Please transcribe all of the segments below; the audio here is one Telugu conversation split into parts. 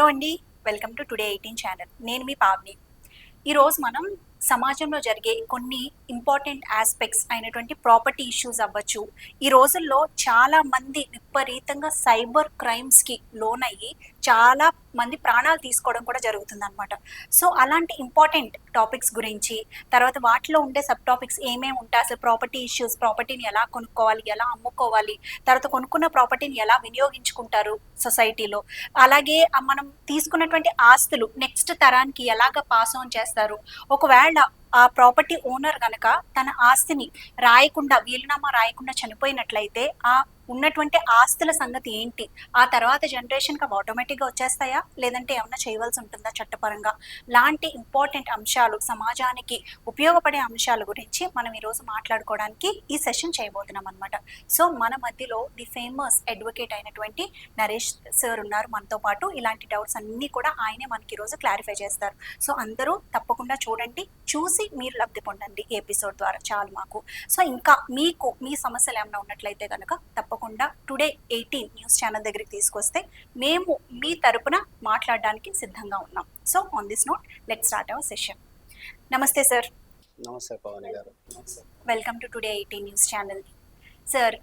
హలో అండి, వెల్కమ్ టు టుడే 18 ఛానల్. నేను మీ పావని. ఈరోజు మనం సమాజంలో జరిగే కొన్ని ఇంపార్టెంట్ ఆస్పెక్ట్స్ అయినటువంటి ప్రాపర్టీ ఇష్యూస్ అవ్వచ్చు. ఈ రోజుల్లో చాలా మంది విపరీతంగా సైబర్ క్రైమ్స్కి లోనయ్యి చాలా మంది ప్రాణాలు తీసుకోవడం కూడా జరుగుతుందన్నమాట. సో అలాంటి ఇంపార్టెంట్ టాపిక్స్ గురించి, తర్వాత వాటిలో ఉండే సబ్ టాపిక్స్ ఏమేమి ఉంటాయి, అసలు ప్రాపర్టీ ఇష్యూస్, ప్రాపర్టీని ఎలా కొనుక్కోవాలి, ఎలా అమ్ముకోవాలి, తర్వాత కొనుక్కున్న ప్రాపర్టీని ఎలా వినియోగించుకుంటారు సొసైటీలో, అలాగే మనం తీసుకున్నటువంటి ఆస్తులు నెక్స్ట్ తరానికి ఎలాగ పాస్ ఆన్ చేస్తారు, ఒకవేళ ఆ ప్రాపర్టీ ఓనర్ గనక తన ఆస్తిని రాయకుండా, వీలునామా రాయకుండా చనిపోయినట్లయితే ఆ ఉన్నటువంటి ఆస్తుల సంగతి ఏంటి, ఆ తర్వాత జనరేషన్కి అవి ఆటోమేటిక్గా వచ్చేస్తాయా, లేదంటే ఏమన్నా చేయవలసి ఉంటుందా చట్టపరంగా, లాంటి ఇంపార్టెంట్ అంశాలు, సమాజానికి ఉపయోగపడే అంశాల గురించి మనం ఈరోజు మాట్లాడుకోవడానికి ఈ సెషన్ చేయబోతున్నాం అనమాట. సో మన మధ్యలో ది ఫేమస్ అడ్వకేట్ అయినటువంటి నరేష్ సార్ ఉన్నారు మనతో పాటు. ఇలాంటి డౌట్స్ అన్నీ కూడా ఆయనే మనకి ఈరోజు క్లారిఫై చేస్తారు. సో అందరూ తప్పకుండా చూడండి, చూసి మీరు లబ్ధి పొందండి ఈ ఎపిసోడ్ ద్వారా, చాలు మాకు. సో ఇంకా మీకు మీ సమస్యలు ఏమైనా ఉన్నట్లయితే కనుక తప్పకుండా టుడే 18 న్యూస్ ఛానల్ దగ్గరికి తీసుకొస్తే మేము మీ తరపున మాట్లాడడానికి సిద్ధంగా ఉన్నాం. So on this note let's start our session. నమస్తే సార్. నమస్తే పవని గారు. Welcome to today 18 news channel. Sir,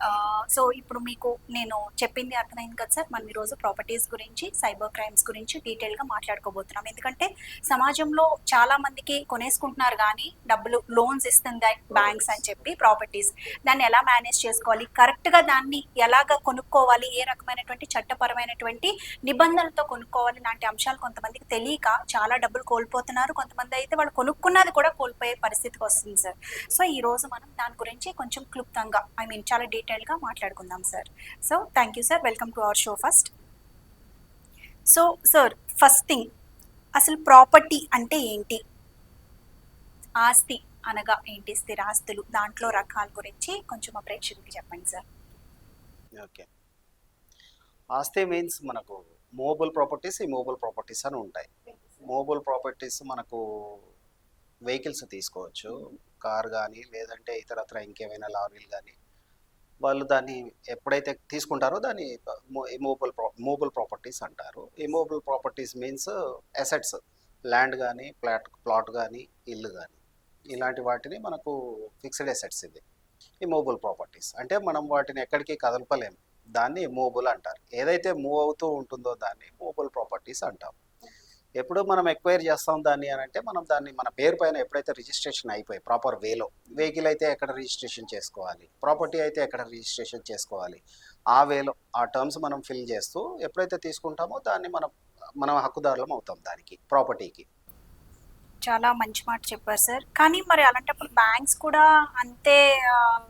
so ఇప్పుడు మీకు నేను చెప్పింది అర్థమైంది కదా సార్. మనం ఈరోజు ప్రాపర్టీస్ గురించి, సైబర్ క్రైమ్స్ గురించి డీటెయిల్గా మాట్లాడుకోబోతున్నాం. ఎందుకంటే సమాజంలో చాలా మందికి కొనేసుకుంటున్నారు కానీ డబ్బులు లోన్స్ ఇస్తుంది బ్యాంక్స్ అని చెప్పి ప్రాపర్టీస్, దాన్ని ఎలా మేనేజ్ చేసుకోవాలి, కరెక్ట్గా దాన్ని ఎలాగ కొనుక్కోవాలి, ఏ రకమైనటువంటి చట్టపరమైనటువంటి నిబంధనలతో కొనుక్కోవాలి లాంటి అంశాలు కొంతమందికి తెలియక చాలా డబ్బులు కోల్పోతున్నారు. కొంతమంది అయితే వాళ్ళు కొనుక్కున్నది కూడా కోల్పోయే పరిస్థితికి వస్తుంది సార్. సో ఈరోజు మనం దాని గురించి కొంచెం క్లుప్తంగా, చాలా డీటెయిల్గా మాట్లాడుకుందాం sir. So thank you sir, welcome to our show first. So sir, first thing, అసలు ప్రాపర్టీ అంటే ఏంటి, ఆస్తి అనగా ఏంటి, స్థిరాస్తులు, దాంట్లో రకాల గురించి కొంచెం మా ప్రేక్షకులకి చెప్పండి సార్. ఓకే, ఆస్తి మీన్స్ మనకు మూవబుల్ ప్రాపర్టీస్, ఇమూవబుల్ ప్రాపర్టీస్ అని ఉంటాయి. మూవబుల్ ప్రాపర్టీస్ మనకు వెహికల్స్ తీసుకోవచ్చు, కార్ కానీ లేదంటే ఇతరత్ర ఇంకేమైనా లారీలు కానీ. వాళ్ళు దాన్ని ఎప్పుడైతే తీసుకుంటారో దాన్ని మూవబుల్ ప్రాపర్టీస్ అంటారు. Immovable properties means assets, land కానీ ప్లాట్ కానీ ఇల్లు కానీ, ఇలాంటి వాటిని మనకు ఫిక్స్డ్ అసెట్స్. ఇది ఇమూవబుల్ ప్రాపర్టీస్ అంటే మనం వాటిని ఎక్కడికి కదలపలేము, దాన్ని మూవబుల్ అంటారు. ఏదైతే మూవ్ అవుతూ ఉంటుందో దాన్ని మూవబుల్ ప్రాపర్టీస్ అంటాం. ఎప్పుడు మనం ఎక్వైర్ చేస్తాం దాన్ని అని అంటే, మనం దాన్ని మన పేరు పైన ఎప్పుడైతే రిజిస్ట్రేషన్ అయిపోయి ప్రాపర్ వేలో, వెహికల్ అయితే ఎక్కడ రిజిస్ట్రేషన్ చేసుకోవాలి, ప్రాపర్టీ అయితే ఎక్కడ రిజిస్ట్రేషన్ చేసుకోవాలి, ఆ వేలో ఆ టర్మ్స్ మనం ఫిల్ చేస్తూ ఎప్పుడైతే తీసుకుంటామో దాన్ని మనం హక్కుదారులం అవుతాం దానికి, ప్రాపర్టీకి. చాలా మంచి మాట చెప్పారు సార్. కానీ మరి అలాంటప్పుడు బ్యాంక్స్ కూడా అంతే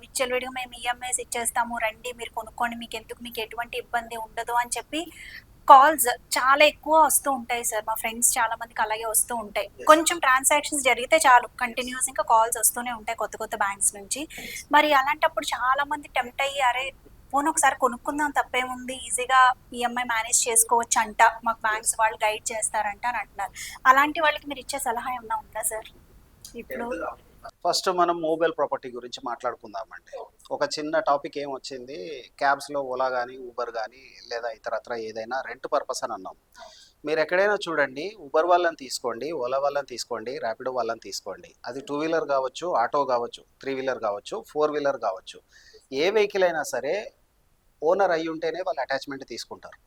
విచ్చలవిడిగా మేము ఈఎంఐస్ ఇచ్చేస్తాము, రండి మీరు కొనుక్కోండి, మీకు ఎందుకు, మీకు ఎటువంటి ఇబ్బంది ఉండదు అని చెప్పి కాల్స్ చాలా ఎక్కువ వస్తూ ఉంటాయి సార్. మా ఫ్రెండ్స్ చాలా మందికి అలాగే వస్తూ ఉంటాయి. కొంచెం ట్రాన్సాక్షన్స్ జరిగితే చాలు, కంటిన్యూస్ ఇంకా కాల్స్ వస్తూనే ఉంటాయి కొత్త కొత్త బ్యాంక్స్ నుంచి. మరి అలాంటప్పుడు చాలా మంది టెంప్ట్ అయ్యి, అరే ఫోన్ ఒకసారి కొనుక్కుందాం, తప్పేముంది, ఈజీగా ఈఎంఐ మేనేజ్ చేసుకోవచ్చు అంట, మాకు బ్యాంక్స్ వాళ్ళు గైడ్ చేస్తారంట అని అంటున్నారు. అలాంటి వాళ్ళకి మీరు ఇచ్చే సలహా ఏమన్నా ఉందా సార్? ఇప్పుడు ఫస్ట్ మనం మొబైల్ ప్రాపర్టీ గురించి మాట్లాడుకుందామంటే, ఒక చిన్న టాపిక్ ఏమొచ్చింది, క్యాబ్స్లో ఓలా కానీ ఊబర్ కానీ లేదా ఇతరత్ర ఏదైనా రెంట్ పర్పస్ అని అన్నాం. మీరు ఎక్కడైనా చూడండి, ఊబర్ వాళ్ళని తీసుకోండి, ఓలా వాళ్ళని తీసుకోండి, ర్యాపిడో వాళ్ళని తీసుకోండి, అది 2 వీలర్ కావచ్చు, ఆటో కావచ్చు, 3 వీలర్ కావచ్చు, 4 వీలర్ కావచ్చు, ఏ వెహికల్ అయినా సరే ఓనర్ అయి ఉంటేనే వాళ్ళు అటాచ్మెంట్ తీసుకుంటారు.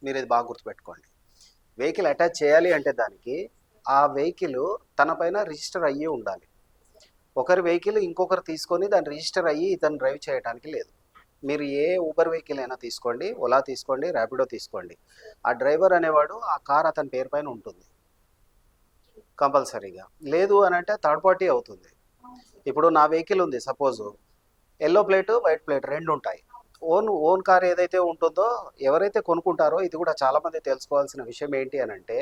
మీరు ఇది బాగా గుర్తుపెట్టుకోండి. వెహికల్ అటాచ్ చేయాలి అంటే దానికి ఆ వెహికల్ తన పైన రిజిస్టర్ అయ్యి ఉండాలి. ఒకరి వెహికల్ ఇంకొకరు తీసుకొని దాన్ని రిజిస్టర్ అయ్యి ఇతను డ్రైవ్ చేయడానికి లేదు. మీరు ఏ ఊబర్ వెహికల్ అయినా తీసుకోండి, ఓలా తీసుకోండి, ర్యాపిడో తీసుకోండి, ఆ డ్రైవర్ అనేవాడు ఆ కార్ అతని పేరు పైన ఉంటుంది కంపల్సరీగా. లేదు అని అంటే థర్డ్ పార్టీ అవుతుంది. ఇప్పుడు నా వెహికల్ ఉంది, suppose yellow plate white plate రెండు ఉంటాయి. ఓన్ కార్ ఏదైతే ఉంటుందో, ఎవరైతే కొనుక్కుంటారో, ఇది కూడా చాలామంది తెలుసుకోవాల్సిన విషయం ఏంటి అని అంటే,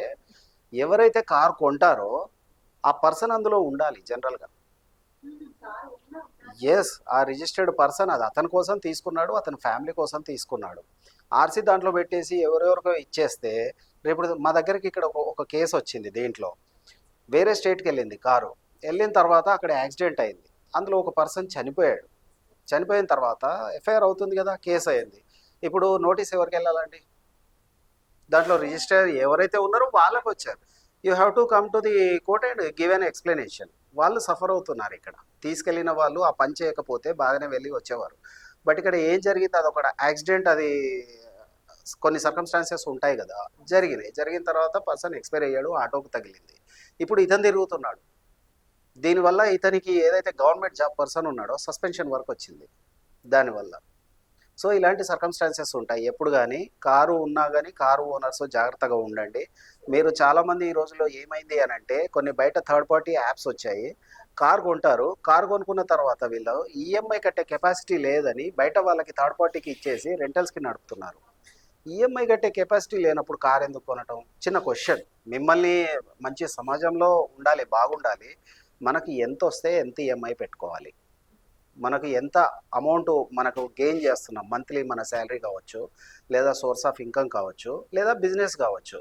ఎవరైతే కార్ కొంటారో ఆ పర్సన్ అందులో ఉండాలి జనరల్గా. ఎస్, ఆ రిజిస్టర్డ్ పర్సన్, అది అతని కోసం తీసుకున్నాడు, అతని ఫ్యామిలీ కోసం తీసుకున్నాడు. ఆర్సీ దాంట్లో పెట్టేసి ఎవరెవరికో ఇచ్చేస్తే, రేపు మా దగ్గరికి ఇక్కడ ఒక కేసు వచ్చింది. దీంట్లో వేరే స్టేట్కి వెళ్ళింది కారు, వెళ్ళిన తర్వాత అక్కడ యాక్సిడెంట్ అయింది, అందులో ఒక పర్సన్ చనిపోయాడు. చనిపోయిన తర్వాత ఎఫ్ఐఆర్ అవుతుంది కదా, కేసు అయింది. ఇప్పుడు నోటీస్ ఎవరికి వెళ్ళాలండి? దాంట్లో రిజిస్టర్ ఎవరైతే ఉన్నారో వాళ్ళకు వచ్చారు. You have to come to the court and give an explanation. వాళ్ళు సఫర్ అవుతున్నారు ఇక్కడ. తీసుకెళ్లిన వాళ్ళు ఆ పని చేయకపోతే బాగానే వెళ్ళి వచ్చేవారు. బట్ ఇక్కడ ఏం జరిగింది, అదొక యాక్సిడెంట్. అది కొన్ని సర్కమ్స్టాన్సెస్ ఉంటాయి కదా, జరిగినాయి. జరిగిన తర్వాత పర్సన్ ఎక్స్పైర్ అయ్యాడు, ఆటోకు తగిలింది. ఇప్పుడు ఇతను తిరుగుతున్నాడు. దీనివల్ల ఇతనికి ఏదైతే గవర్నమెంట్ జాబ్ పర్సన్ ఉన్నాడో సస్పెన్షన్ వర్క్ వచ్చింది దానివల్ల. సో ఇలాంటి సర్కమ్స్టాన్సెస్ ఉంటాయి ఎప్పుడు కానీ. కారు ఉన్నా కానీ కారు ఓనర్స్ జాగ్రత్తగా ఉండండి. మీరు చాలామంది ఈ రోజుల్లో ఏమైంది అని అంటే, కొన్ని బయట థర్డ్ పార్టీ యాప్స్ వచ్చాయి. కారు కొంటారు, కారు కొనుక్కున్న తర్వాత వీళ్ళు ఈఎంఐ కట్టే కెపాసిటీ లేదని బయట వాళ్ళకి థర్డ్ పార్టీకి ఇచ్చేసి రెంటల్స్కి నడుపుతున్నారు. ఈఎంఐ కట్టే కెపాసిటీ లేనప్పుడు కారు ఎందుకు కొనటం? చిన్న క్వశ్చన్. మిమ్మల్ని మంచి సమాజంలో ఉండాలి, బాగుండాలి. మనకి ఎంత వస్తే ఎంత ఈఎంఐ పెట్టుకోవాలి, మనకు ఎంత అమౌంట్ మనకు గెయిన్ చేస్తున్నాం, మంత్లీ మన శాలరీ కావచ్చు, లేదా సోర్స్ ఆఫ్ ఇన్కమ్ కావచ్చు, లేదా బిజినెస్ కావచ్చు,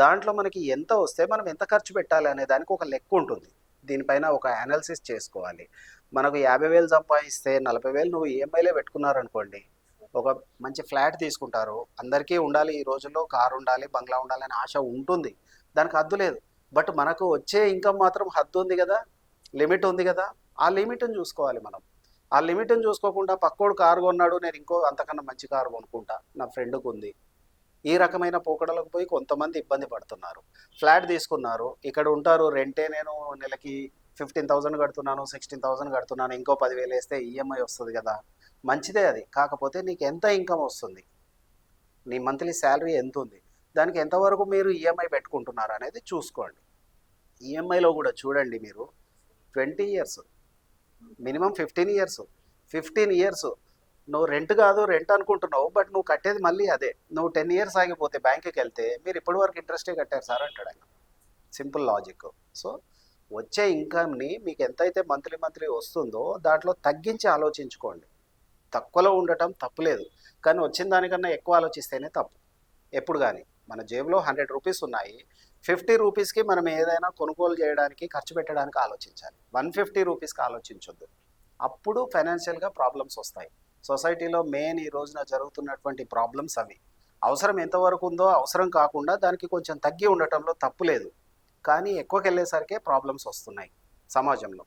దాంట్లో మనకి ఎంత వస్తే మనం ఎంత ఖర్చు పెట్టాలి అనే దానికి ఒక లెక్క ఉంటుంది. దీనిపైన ఒక అనాలిసిస్ చేసుకోవాలి. మనకు 50,000 సంపాదిస్తే 40,000 నువ్వు ఈఎంఐలే పెట్టుకున్నారనుకోండి, ఒక మంచి ఫ్లాట్ తీసుకుంటారు. అందరికీ ఉండాలి ఈ రోజుల్లో, కారు ఉండాలి, బంగ్లా ఉండాలి అనే ఆశ ఉంటుంది, దానికి హద్దు లేదు. బట్ మనకు వచ్చే ఇన్కమ్ మాత్రం హద్దు ఉంది కదా, లిమిట్ ఉంది కదా. ఆ లిమిట్ని చూసుకోవాలి మనం. ఆ లిమిట్ని చూసుకోకుండా పక్కోడు కారు కొన్నాడు, నేను ఇంకో అంతకన్నా మంచి కారు కొనుక్కుంటా, నా ఫ్రెండ్కి ఉంది, ఈ రకమైన పోకడలకు పోయి కొంతమంది ఇబ్బంది పడుతున్నారు. ఫ్లాట్ తీసుకున్నారు, ఇక్కడ ఉంటారు, రెంటే నేను నెలకి 15,000 కడుతున్నాను, 16,000 కడుతున్నాను, ఇంకో 10,000 వేస్తే ఈఎంఐ వస్తుంది కదా, మంచిదే అది. కాకపోతే నీకు ఎంత ఇన్కమ్ వస్తుంది, నీ మంత్లీ శాలరీ ఎంత ఉంది, దానికి ఎంతవరకు మీరు ఈఎంఐ పెట్టుకుంటున్నారు అనేది చూసుకోండి. ఈఎంఐలో కూడా చూడండి, మీరు 20 ఇయర్స్, మినిమం 15 ఇయర్స్ నువ్వు రెంట్ కాదు, రెంట్ అనుకుంటున్నావు, బట్ నువ్వు కట్టేది మళ్ళీ అదే. నువ్వు 10 ఇయర్స్ ఆగిపోతే బ్యాంకుకి వెళ్తే, మీరు ఇప్పటి వరకు ఇంట్రెస్టే కట్టారు సార్ అంటాడు ఆయన. Simple logic. సో వచ్చే ఇన్కమ్ని మీకు ఎంతైతే మంత్లీ వస్తుందో దాంట్లో తగ్గించి ఆలోచించుకోండి. తక్కువలో ఉండటం తప్పులేదు, కానీ వచ్చిన దానికన్నా ఎక్కువ ఆలోచిస్తేనే తప్పు. ఎప్పుడు కానీ మన జేబులో 100 రూపీస్ ఉన్నాయి, 50 రూపీస్కి మనం ఏదైనా కొనుగోలు చేయడానికి, ఖర్చు పెట్టడానికి ఆలోచించాలి. 150 రూపీస్కి ఆలోచించొద్దు. అప్పుడు ఫైనాన్షియల్గా ప్రాబ్లమ్స్ వస్తాయి. సొసైటీలో మెయిన్ ఈ రోజున జరుగుతున్నటువంటి ప్రాబ్లమ్స్ అవి. అవసరం ఎంతవరకు ఉందో అవసరం కాకుండా దానికి కొంచెం తగ్గి ఉండటంలో తప్పు లేదు, కానీ ఎక్కువకి వెళ్ళేసరికే ప్రాబ్లమ్స్ వస్తున్నాయి సమాజంలో.